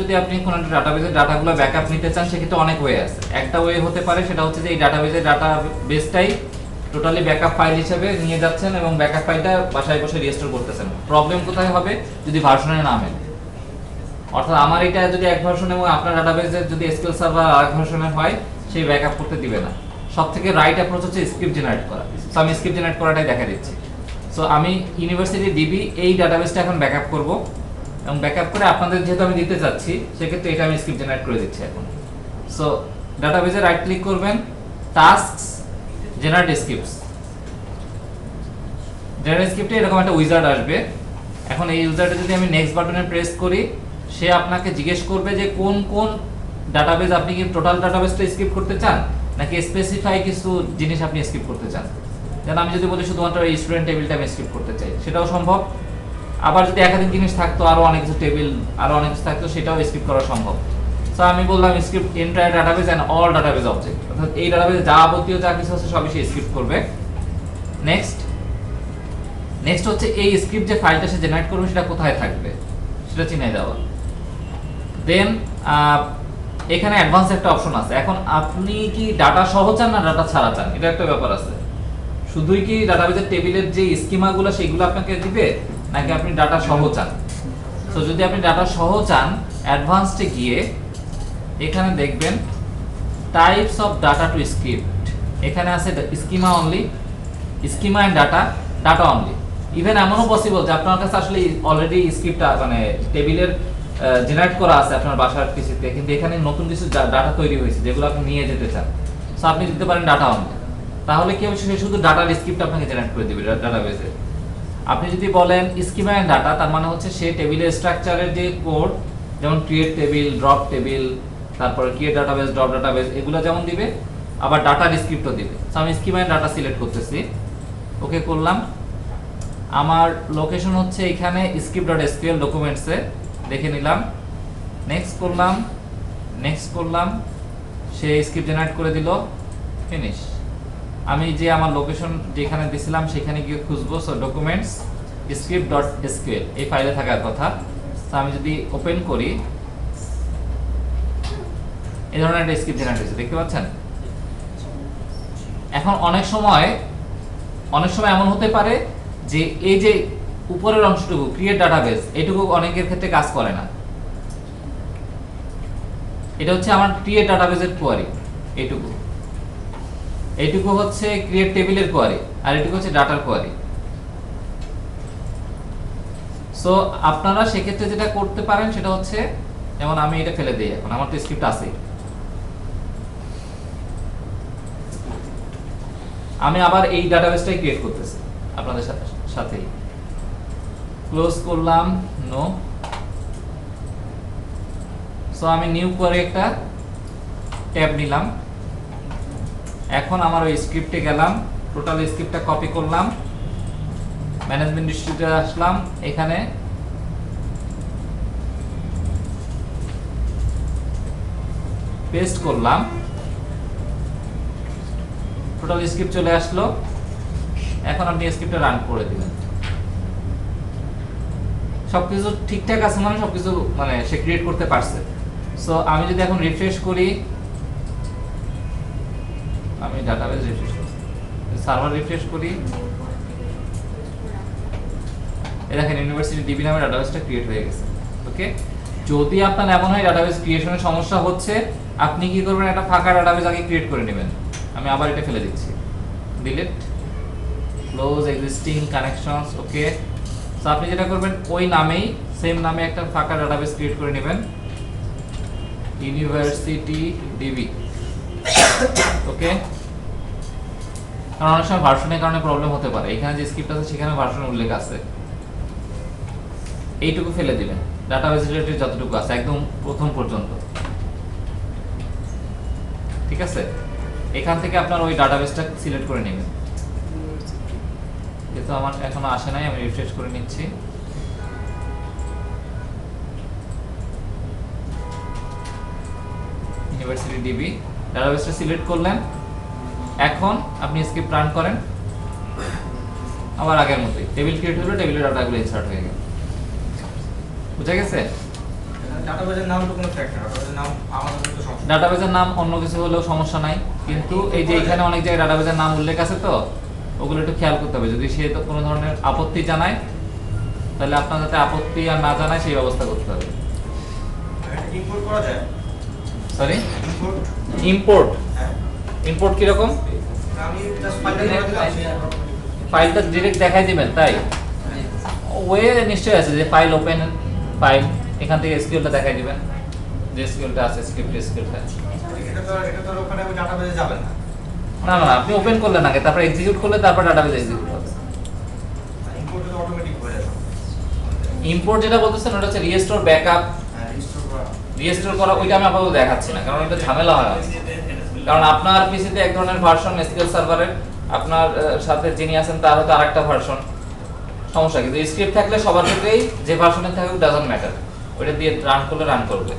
যদি আপনি কোনো ডাটাবেজের ডাটাগুলো ব্যাকআপ নিতে চান সেক্ষেত্রে অনেক ওয়ে আছে। একটা ওয়ে হতে পারে সেটা হচ্ছে যে এই ডাটাবেজের ডাটাবেসটাই টোটালি ব্যাকআপ ফাইল হিসেবে নিয়ে যাচ্ছেন এবং ব্যাকআপ ফাইলটা বাসায় বসে রিস্টোর করতেছেন। প্রবলেম কোথায় হবে? যদি ভার্সনে না মেলে। অর্থাৎ আমার এটা যদি এক ভার্সন এবং আপনার ডাটাবেজের যদি এসকিউএল সার্ভার আরেক ভার্সনের হয়, সেই ব্যাকআপ করতে দিবে না। সবথেকে রাইট অ্যাপ্রোচ হচ্ছে স্ক্রিপ্ট জেনারেট করা। সো আমি স্ক্রিপ্ট জেনারেট করাটাই দেখা দিচ্ছি। সো আমি ইউনিভার্সিটি ডিবি এই ডাটাবেসটা এখন ব্যাকআপ করব এবং ব্যাকআপ করে আপনাদের যেহেতু আমি দিতে চাচ্ছি সেক্ষেত্রে এটা আমি স্ক্রিপ্ট জেনারেট করে দিচ্ছি এখন। সো ডাটাবেসে রাইট ক্লিক করবেন, টাস্কস, জেনারেট স্ক্রিপ্টস। জেনারেট স্ক্রিপ্টে এরকম একটা উইজার্ড আসবে। এখন এই উইজার্ডে যদি আমি নেক্সট বাটনে প্রেস করি, সে আপনাকে জিজ্ঞেস করবে যে কোন কোন ডাটাবেস আপনি কি টোটাল ডাটাবেসটা স্ক্রিপ্ট করতে চান নাকি স্পেসিফাই কিছু জিনিস আপনি স্ক্রিপ্ট করতে চান। যেন আমি যদি বলি শুধুমাত্র এই স্টুডেন্ট টেবিলটা আমি স্ক্রিপ্ট করতে চাই, সেটাও সম্ভব। আবার যদি একাধিক জিনিস থাকতো, আরো অনেক কিছু টেবিল, আরো অনেক কিছু থাকতো, সেটাও স্ক্রিপ্ট করা সম্ভব। সো আমি বললাম script entire database and all database object, অর্থাৎ এই ডাটাবেসে যা যাবতীয় যা কিছু আছে সবই সে স্ক্রিপ্ট করবে। নেক্সট হচ্ছে এই স্ক্রিপ্ট যে ফাইলটা সে জেনারেট করবে সেটা কোথায় থাকবে সেটা চিনাই দেওয়া। দেন এখানে অ্যাডভান্স একটা অপশন আছে। এখন আপনি কি ডাটা সহ চান না ডাটা ছাড়া চান, এটা একটা ব্যাপার আছে। শুধুই কি ডাটাবেসের টেবিলের যে স্কিমাগুলো সেগুলো আপনাকে দিবে নাকি আপনি ডাটা সহ চান। তো যদি আপনি ডাটা সহ চান, অ্যাডভান্সডে গিয়ে এখানে দেখবেন types of data to script. এখানে আছে schema only, schema and data, data only. Even এমনও পসিবল যে আপনার কাছে আসলে অলরেডি স্ক্রিপ্ট মানে টেবিলের জেনারেট করা আছে আপনার বাসার পিসিতে, কিন্তু এখানে নতুন কিছু ডাটা তৈরি হয়েছে যেগুলো আপনি নিয়ে যেতে চান। সো আপনি দিতে পারেন ডাটা অনলি। তাহলে কি হবে, সে শুধু ডাটার স্ক্রিপ্ট আপনাকে জেনারেট করে দিবে ডাটাবেসে। আপনি যদি বলেন স্কিমা এন্ড ডাটা, তার মানে হচ্ছে সে টেবিলের স্ট্রাকচারের যে কোড, যেমন ক্রিয়েট টেবিল, ড্রপ টেবিল, তারপর ক্রিয়েট ডাটাবেস, ড্রপ ডাটাবেস, এগুলো যেমন দিবে, আবার ডাটার স্ক্রিপ্টও দিবে। সো আমি স্কিমা এন্ড ডাটা সিলেক্ট করতেছি, ওকে করলাম। আমার লোকেশন হচ্ছে এখানে script.sql ডকুমেন্টসে, দেখে নিলাম। নেক্সট করলাম, সে স্ক্রিপ্ট জেনারেট করে দিল, ফিনিশ। আমি যে আমার লোকেশন যেখানে দিছিলাম সেখানে গিয়ে খুঁজবো। সো ডকুমেন্টস script.sql এই ফাইলে থাকার কথা। তো আমি যদি ওপেন করি, এই ধরনের একটা স্ক্রিপ্ট জেনারেট হয়েছে, দেখতে পাচ্ছেন। এখন অনেক সময় এমন হতে পারে যে এই যে উপরের অংশটুকু ক্রিয়েট ডাটাবেস, এটুকু অনেকের ক্ষেত্রে কাজ করে না। এটা হচ্ছে আমার ক্রিয়েট ডাটাবেসের কোয়ারি, এইটুকু হচ্ছে ক্রিয়েট টেবিলের কোয়ারি, আর এটুকু হচ্ছে ডাটার কোয়ারি। সো আপনারা সেক্ষেত্রে যেটা করতে পারেন সেটা হচ্ছে, যেমন আমি এটা ফেলে দিই, এখন আমার তো স্ক্রিপ্ট আছে, আমি আবার এই ডাটাবেসটাই ক্রিয়েট করতেছি আপনাদের সাথেই। ক্লোজ করলাম, নো। সো আমি নিউ করে একটা ট্যাব নিলাম। এখন আমার ওই স্ক্রিপ্টে গেলাম, টোটাল স্ক্রিপ্টটা কপি করলাম, ম্যানেজমেন্ট ডিস্ট্রিক্টে আসলাম, এখানে পেস্ট করলাম, টোটাল স্ক্রিপ্ট চলে আসলো। এখন আপনি স্ক্রিপ্টটা রান করে দিবেন। সবকিছু ঠিকঠাক আছে, মানে সবকিছু মানে সে ক্রিয়েট করতে পারছে। সো আমি যদি এখন রিফ্রেশ করি, আমি ডাটাবেস রিফ্রেশ করি, সার্ভার রিফ্রেশ করি, এই দেখেন ইউনিভার্সিটি ডিবি নামে ডাটাবেসটা ক্রিয়েট হয়ে গেছে। ওকে, যদি আপনার এমন হয় ডাটাবেস ক্রিয়েশনের সমস্যা হচ্ছে, আপনি কি করবেন, একটা ফাঁকা ডাটাবেস আগে ক্রিয়েট করে নেবেন। আমি আবার এটা ফেলে দিচ্ছি, ডিলিট, ক্লোজ এক্সিস্টিং কানেকশনস। ওকে, সো আপনি যেটা করবেন ওই নামেই, সেম নামে একটা ফাঁকা ডাটাবেস ক্রিয়েট করে নেবেন, ইউনিভার্সিটি ডিবি। ওকে, কারণ অনেক সময় ভার্সনের কারণে প্রবলেম হতে পারে, এখানে যে স্ক্রিপ্ট আছে সেখানে ভার্সনের উল্লেখ আছে। এইটুকু ফেলে দিবেন, ডাটাবেস রিলেটেড যতটুকু আছে একদম প্রথম পর্যন্ত। ঠিক আছে, এখান থেকে আপনার ওই ডাটাবেসটা সিলেক্ট করে নেবেন। যেহেতু আমার এখনো আসে নাই, আমি রিফ্রেশ করে নিচ্ছি। ইউনিভার্সিটি ডিবি ডাটাবেসটা সিলেক্ট করলেন। এখন আপনি স্ক্রিপ্ট রান করেন, আবার আগের মতোই টেবিল ক্রিয়েট হলো, টেবিলের ডাটাগুলো ইনসার্ট হয়ে গেল। বুঝা গেছে? ডাটাবেজের নাম তো কোনো ফ্যাক্টর, ডাটাবেজের নাম আমাদের তো সমস্যা। ডাটাবেজের নাম অন্য কিছু হলেও সমস্যা নাই, কিন্তু এই যে এখানে অনেক জায়গায় ডাটাবেজের নাম উল্লেখ আছে, তো ওগুলো একটু খেয়াল করতে হবে। যদি সে তো কোনো ধরনের আপত্তি জানায়, তাহলে আপনার যাতে আপত্তি আর না জানায় সেই ব্যবস্থা করতে হবে। এটা ইম্পোর্ট করা যায়? Sorry, import? ইম্পোর্ট? হ্যাঁ। ইম্পোর্ট কিরকম? আমি জাস্ট ফাইলটা করে দিলাম। ফাইলটা ডিরেক্ট দেখাই দিবেন তাই? ওয়ে নিশ্চয়ই আছে যে ফাইল ওপেন ফাইল, এখান থেকে এসকিউএলটা দেখাই দিবেন, যে এসকিউএলটা আছে, স্ক্রিপ্ট এসকিউএলটা। এটা তো ওখানে আমি ডাটাবেজে যাবেন না। না না, আপনি ওপেন করলেন আগে, তারপর এক্সিকিউট করলে তারপর ডাটাবেজ এক্সিকিউট হবে। ইম্পোর্টে তো অটোমেটিক হয়ে যাবে। ইম্পোর্ট যেটা বলতেছেন ওটা হচ্ছে রিস্টোর ব্যাকআপ, হ্যাঁ, রিস্টোর করা। রিস্টোর করা, ওইটা আমি আপাতত দেখাচ্ছি না, কারণ এটা ঝামেলা হয় আছে। কারণ আপনার পিসিতে এক ধরনের ভার্সন এসকিউএল সার্ভারের, আপনার সাথে যিনি আছেন তার হয়তো আরেকটা ভার্সন, সমস্যা। কিন্তু স্ক্রিপ্ট থাকলে সবার ক্ষেত্রেই যে ভার্সনে থাকুক ডাজন্ট ম্যাটার, ওইটা দিয়ে রান করলে রান করবে।